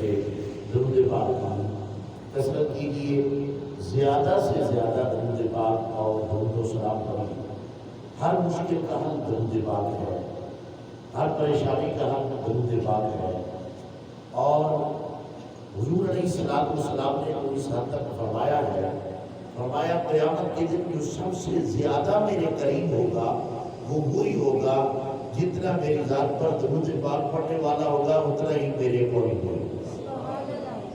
سے درود پاک کی کثرت کیجیے، زیادہ سے زیادہ درود پاک اور درود و سلام پڑھیے۔ ہر مشکل کا حل درود پاک ہے، ہر پریشانی کا حل درود پاک ہے، اور حضور علیہ السلام نے تو اس حد تک فرمایا ہے، فرمایا قیامت کے دن جو سب سے زیادہ میرے قریب ہوگا وہ وہی ہوگا جتنا میری ذات پر درود پاک پڑھنے والا ہوگا اتنا ہی میرے قریب ہوگا۔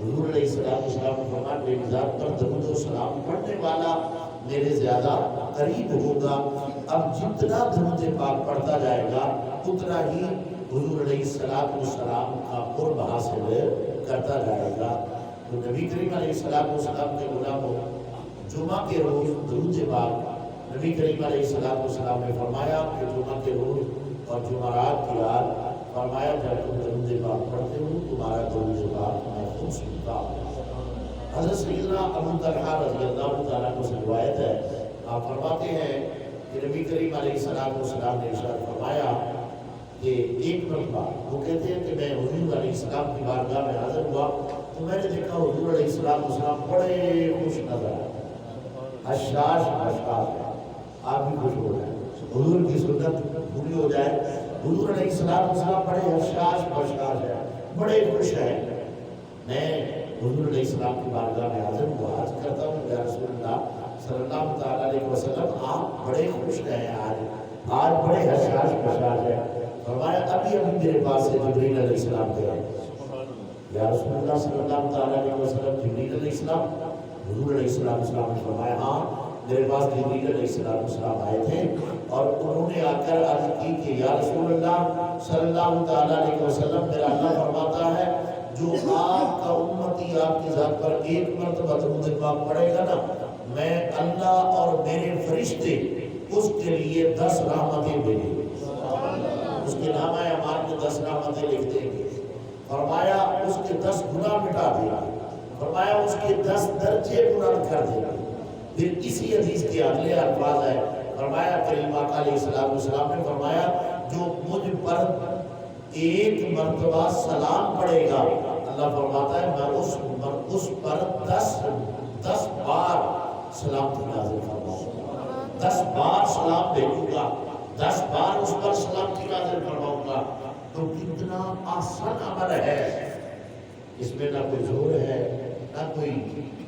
حضور علیہ السلام نے فرمایا میری ذات پر درود و سلام پڑھنے والا میرے زیادہ قریب ہوگا۔ اب جتنا درود پاک پڑھتا جائے گا اتنا ہی حضور علیہ السلام کا قرب حاصل کرتا جائے گا۔ تو نبی کریم علیہ السلام کے غلاموں، جمعہ کے روز درود پاک نبی کریم علیہ السلام نے فرمایا کہ جمعہ کے روز اور جمعرات کی رات فرمایا جب تم درود پاک پڑھتے ہو تمہارا درود پاک میں خود سنتا ہوں۔ حضرت سیدنا ابو طلحہ رضی اللہ تعالیٰ کو روایت ہے، آپ فرماتے ہیں کہ نبی کریم علیہ السلام نے ارشاد فرمایا کہ ایک مرتبہ وہ کہتے ہیں کہ میں حضور علیہ السلام کی بارگاہ میں حاضر ہوا تو میں نے دیکھا حضور علیہ السلام بڑے خوش نظر آئے، حشاش ہے، آپ بھی خوش ہو جائیں، حضور کی سنت پوری ہو جائے۔ حضور علیہ السلام بڑے حشاش بشاش ہیں، بڑے خوش ہیں۔ میں حضور علیہ السلام کی بارگاہ میں حاضر ہوا، عرض کرتا ہوں یا رسول اللہ صلی اللہ تعالیٰ علیہ وسلم آپ بڑے خوش ہیں، آج بڑے حشاش بشاش ہیں۔ فرمایا ابھی میرے پاس سے جبریل علیہ السلام گیا، یا رسول اللہ صلی اللہ تعالیٰ علیہ وسلم جبریل علیہ السلام؟ حضور علیہ السلام نے فرمایا ہاں میرے پاس جبریل علیہ السلام آئے تھے اور انہوں نے آ کر عرض کی کہ یا رسول اللہ صلی اللہ تعالیٰ علیہ وسلم میرا اللہ فرماتا ہے جو آپ کا امتی آپ کی ذات پر ایک مرتبہ درود پاک پڑھے گا نا، میں اللہ اور میرے فرشتے اس کے لیے 10 رحمتیں دیں گے، اس کے نامہ اعمال میں 10 رحمتیں لکھ دیں گے۔ فرمایا اس کے 10 گناہ مٹا دیں گے، فرمایا اس کے 10 درجے بلند کر دیں گے۔ پھر اسی حدیث کے اگلے الفاظ ہے، فرمایا کریم آقا علیہ السلام نے فرمایا جو مجھ پر ایک مرتبہ سلام پڑھے گا اللہ فرماتا ہے میں اس پر 10 بار سلامتی نازل فرماؤں گا، 10 بار سلام بھیجوں گا، 10 بار اس پر سلامتی نازل فرماؤں گا۔ تو کتنا آسان عمل ہے، اس میں نہ کوئی زور ہے، نہ کوئی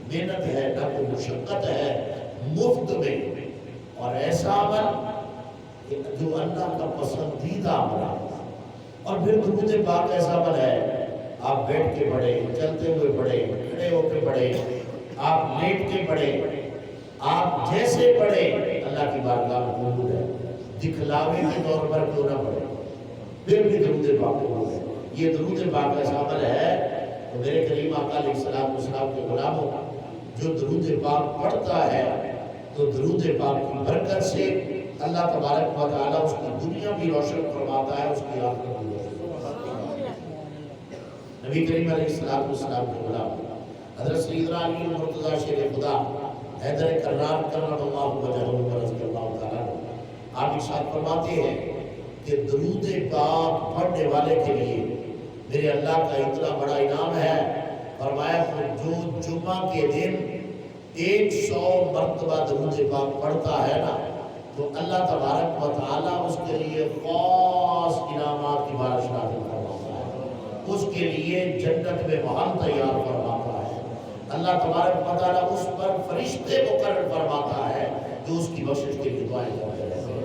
محنت ہے، نہ کوئی مشقت ہے، مفت میں، اور ایسا عمل جو اللہ کا پسندیدہ عمل ہے۔ اور پھر درود پاک ایسا عمل ہے، آپ بیٹھ کے پڑھے، چلتے ہوئے پڑھے، کھڑے ہو کے پڑھے، آپ لیٹ کے پڑھے، آپ جیسے پڑھے اللہ کی بارگاہ میں قبول ہے، دکھلاوے کے طور پر کیوں نہ پڑھے، پھر بھی درود پاک قبول ہے۔ یہ درود پاک ایسا عمل ہے تو میرے کریم آقا علیہ السلام کے غلاموں جو درود پاک پڑھتا ہے تو درود پاک کی برکت سے اللہ تبارک و تعالیٰ اس کی دنیا بھی روشن فرماتا ہے، اس کی آخرت بھی روشن فرماتا ہے۔ نبی کریم علیہ السلام کے غلام حضرت سیدنا علی المرتضیٰ شیر خدا حیدر کرار کرم اللہ وجہہ رضی اللہ تعالیٰ آپ ارشاد فرماتے ہیں کہ درود پاک پڑھنے والے کے لیے میرے اللہ کا اتنا بڑا انعام ہے، فرمایا جو جمعہ کے دن 100 مرتبہ درود پاک پڑھتا ہے نا تو اللہ تبارک و تعالیٰ اس کے لیے خاص انعامات کی بارش نازل فرماتا ہے، اس کے لیے جنت میں محل تیار فرماتا ہے، اللہ تبارک و تعالیٰ اس پر فرشتے مقرر فرماتا ہے جو اس کی بخشش کے لیے دعائیں کرتے رہتے ہیں۔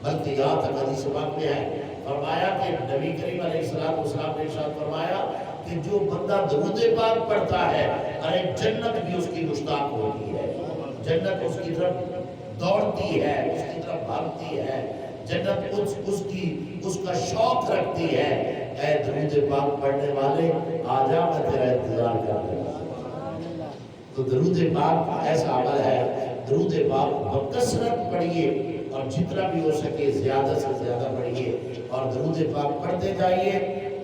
بلکہ یہاں تک حدیث پاک میں ہے، فرمایا کہ نبی کریم علیہ السلام نے ارشاد فرمایا کہ جو بندہ درود پاک پڑھتا ہے ارے جنت بھی اس کی مشتاق ہوتی ہے، جنت اس کی طرف دوڑتی ہے، اس کی طرف بھاگتی ہے، جنت اس کا شوق رکھتی ہے، اے درود پاک پڑھنے والے آجا میں تیرا انتظار کر رہا ہوں۔ تو درود پاک ایسا عمل ہے، درود پاک بکثرت پڑھیے اور جتنا بھی ہو سکے زیادہ سے زیادہ پڑھیے اور درود پاک پڑھتے جائیے،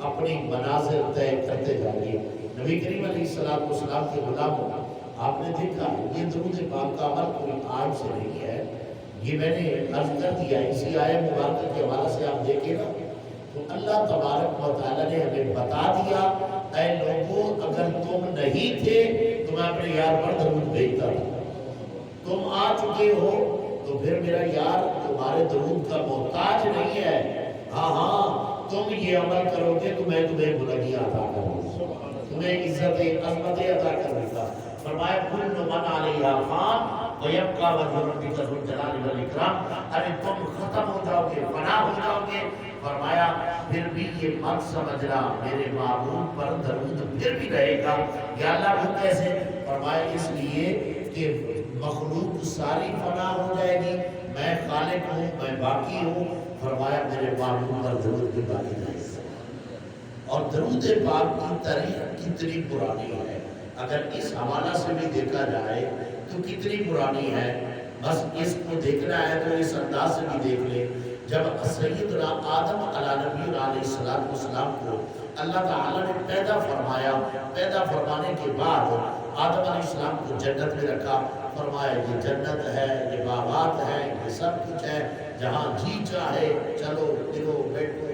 اپنی منازل طے کرتے جائیے۔ نبی کریم علیہ السلام کے غلاموں آپ نے دیکھا یہ درود پاک کا عمل کوئی آج سے نہیں ہے، یہ میں نے عرض کر دیا، اسی آیت مبارکہ کے حوالے سے آپ دیکھیں نا تو اللہ تبارک و تعالیٰ نے ہمیں بتا دیا اے لوگوں نہیں تھے تو میں اپنے یار پر درود بھیجتا تھا، تم آ چکے ہو تو پھر میرا یار تمہارے درود کا محتاج نہیں ہے، ہاں ہاں تم یہ عمل کرو گے تو میں تمہیں بلندیاں عطا کروں گا، تمہیں عزت عظمت عطا کروں گا۔ فرمایا کل من علیہا فان ویبقی وجہ ربک ذو الجلال والاکرام، ارے تم ختم ہو جاؤ گے، فنا ہو جاؤ گے، فرمایا پھر بھی یہ مت سمجھنا میرے معبود پر درود پھر بھی رہے گا۔ یا اللہ وہ کیسے؟ فرمایا اس لیے کہ مخلوق ساری فنا ہو جائے گی، میں خالق ہوں، میں باقی ہوں، فرمایا میرے معبود پر درود بھی باقی رہے گا۔ اور درود پاک کی تاریخ کتنی پرانی ہے، اگر اس حوالہ سے بھی دیکھا جائے تو کتنی پرانی ہے، بس اس کو دیکھنا ہے تو اس انداز سے بھی دیکھ لیں۔ جب سیدنا آدم علیہ نبی علیہ السلام کو اللہ تعالیٰ نے پیدا فرمایا، پیدا فرمانے کے بعد آدم علیہ السلام کو جنت میں رکھا، فرمایا یہ جنت ہے، یہ باغات ہے، یہ سب کچھ ہے، جہاں جی چاہے چلو پھرو بیٹھو،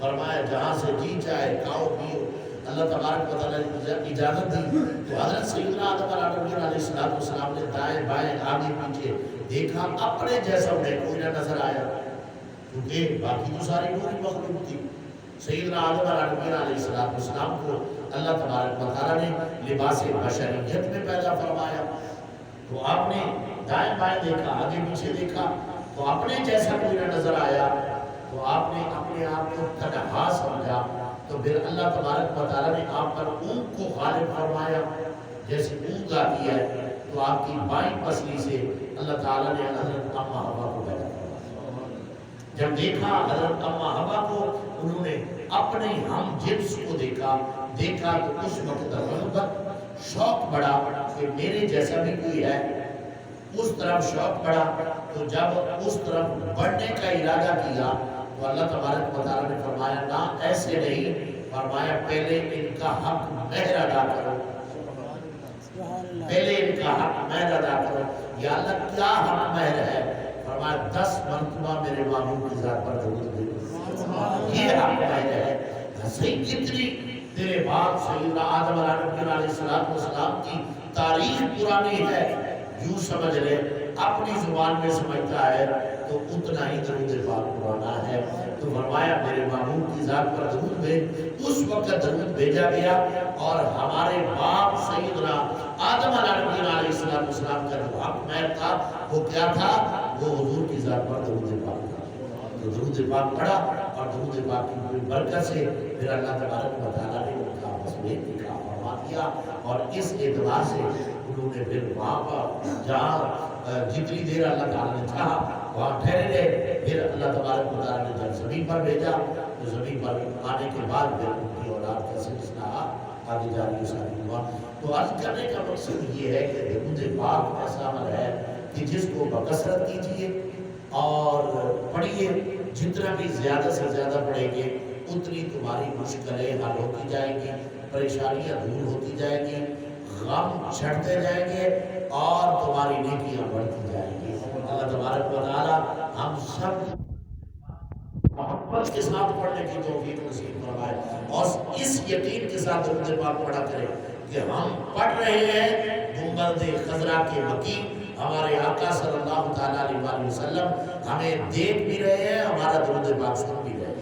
فرمایا جہاں سے جی چاہے کھاؤ پیو، اللہ تبارک و تعالیٰ نے اجازت دی۔ تو حضرت سیدنا آدم علیہ السلام نے دائیں بائیں آگے پیچھے دیکھا، اپنے جیسا انہیں کوئی نہ نظر آیا، کیونکہ باقی تو ساری پوری مخلوق تھی۔ سیدنا آدم علیہ السلام کو اللہ تبارک و تعالیٰ نے لباس بشریت میں پیدا فرمایا، تو آپ نے دائیں بائیں دیکھا، آگے پیچھے دیکھا، تو اپنے جیسا کوئی نہ نظر آیا، تو آپ نے اپنے آپ کو تنہا سمجھا، تو پھر اللہ تبارک و تعالیٰ نے آپ پر اونگ کو غالب فرمایا، جیسے اونگ آتی ہے تو آپ کی بائیں پسلی سے اللہ تعالیٰ نے حضرت اماں حوا کو پیدا فرمایا۔ جب دیکھا حضرت اماں حوا کو، انہوں نے اپنے ہم جنس کو دیکھا تو اس وقت رغبت شوق بڑھا کہ میرے جیسا بھی کوئی ہے، اس طرف شوق بڑھا، تو جب اس طرف بڑھنے کا ارادہ کیا تو اللہ تبارک و تعالیٰ نے فرمایا نہ ایسے نہیں، فرمایا پہلے ان کا حق مہر ادا کرو، پہلے ان کا حق مہر ادا کرو۔ یا اللہ کیا حق مہر ہے؟ فرمایا 10 مرتبہ میرے معبود کی ذات پر درود بھیجو، یہ حق مہر ہے۔ صحیح کتنی تیرے باپ سیدنا آدم علیہ السلام کی تاریخ پرانی ہے، یوں سمجھ لے اپنی زبان میں سمجھتا ہے تو اتنا ہی درود پاک پرانا ہے۔ تو فرمایا میرے معبود کی ذات پر درود بھیج، اس وقت درود بھیجا گیا، اور ہمارے باپ سیدنا آدم علیہ السلام کا جو حق مہر تھا وہ کیا تھا؟ وہ حضور کی ذات پر درود پاک تھا۔ تو درود پاک پڑھا، اور درود پاک کی برکت سے پھر اللہ تبارک و تعالیٰ نے ان کا آپس میں نکاح فرما دیا، اور اس اعتبار سے انہوں نے پھر وہاں پر جہاں جتنی دیر اللہ تعالیٰ نے چاہا وہاں ٹھہرے رہے۔ پھر اللہ تبارک و تعالیٰ نے جب زمین پر بھیجا تو زمین پر آنے کے بعد پھر ان کی اولاد کا سلسلہ آگے جاری ساری ہوا۔ تو عرض کرنے کا مقصد یہ ہے کہ درود پاک ایسا عمل ہے کہ جس کو بکثرت کیجیے اور پڑھیے، جتنا بھی زیادہ سے زیادہ پڑھیں گے اتنی تمہاری مشکلیں حل ہوتی جائیں گی، پریشانیاں دور ہوتی جائیں گی، غم چھٹتے جائیں گے، اور تمہاری نیکیاں بڑھتی جائیں گی۔ اللہ تبارک و تعالیٰ ہم سب محبت کے ساتھ پڑھنے کی توفیق نصیب فرمائے، اور اس یقین کے ساتھ درود پاک پڑھا کریں کہ ہم پڑھ رہے ہیں گنبد خضرا کے مکی، ہمارے آقا صلی اللہ تعالیٰ علیہ وسلم ہمیں دیکھ بھی رہے ہیں، ہمارا درود پاک سن بھی رہے ہیں۔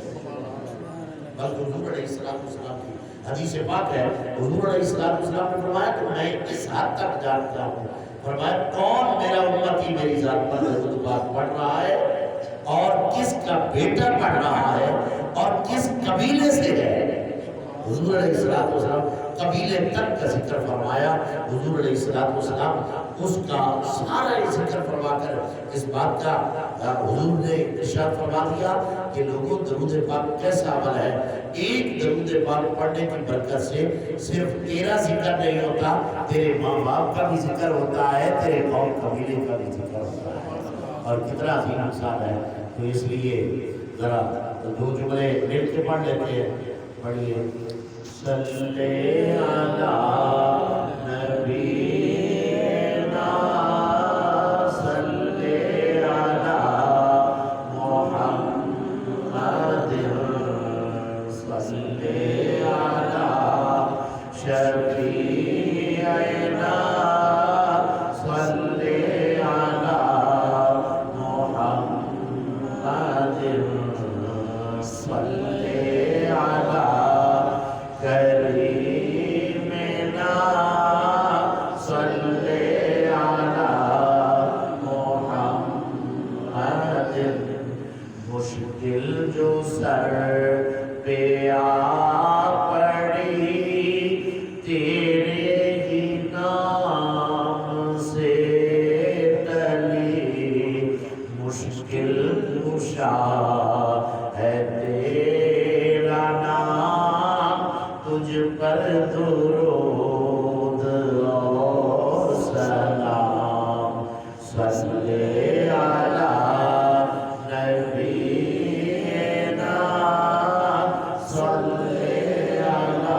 بلکہ حضور علیہ السلام کی حدیث پاک ہے، حضور علیہ السلام نے فرمایا کہ میں اس حد تک جانتا ہوں، فرمایا کون میرا امتی میری ذات پر درود پاک پڑھ رہا ہے، اور کس کا بیٹا پڑھ رہا ہے، اور کس قبیلے سے ہے۔ حضور علیہ السلام قبیلے تک کا ذکر فرمایا، حضور علیہ السلام اس کا سارا ذکر فرما کر اس بات کا حضور نے ارشاد فرما دیا کہ لوگوں درود پاک کیسا عمل ہے۔ ایک درود پاک پڑھنے کی برکت سے صرف تیرا ذکر نہیں ہوتا، تیرے ماں باپ کا بھی ذکر ہوتا ہے، تیرے قوم قبیلے کا بھی ذکر ہوتا ہے، اور کتنا عظیم انسان ہے۔ تو اس لیے ذرا دو جملے مل کے پڑھ لیتے ہیں، پڑھیے صلی علی نبی شفیع پر درود اور سلام صلی علی نبینا صلی علی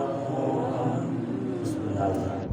محمد. بسم اللہ الرحمن الرحیم.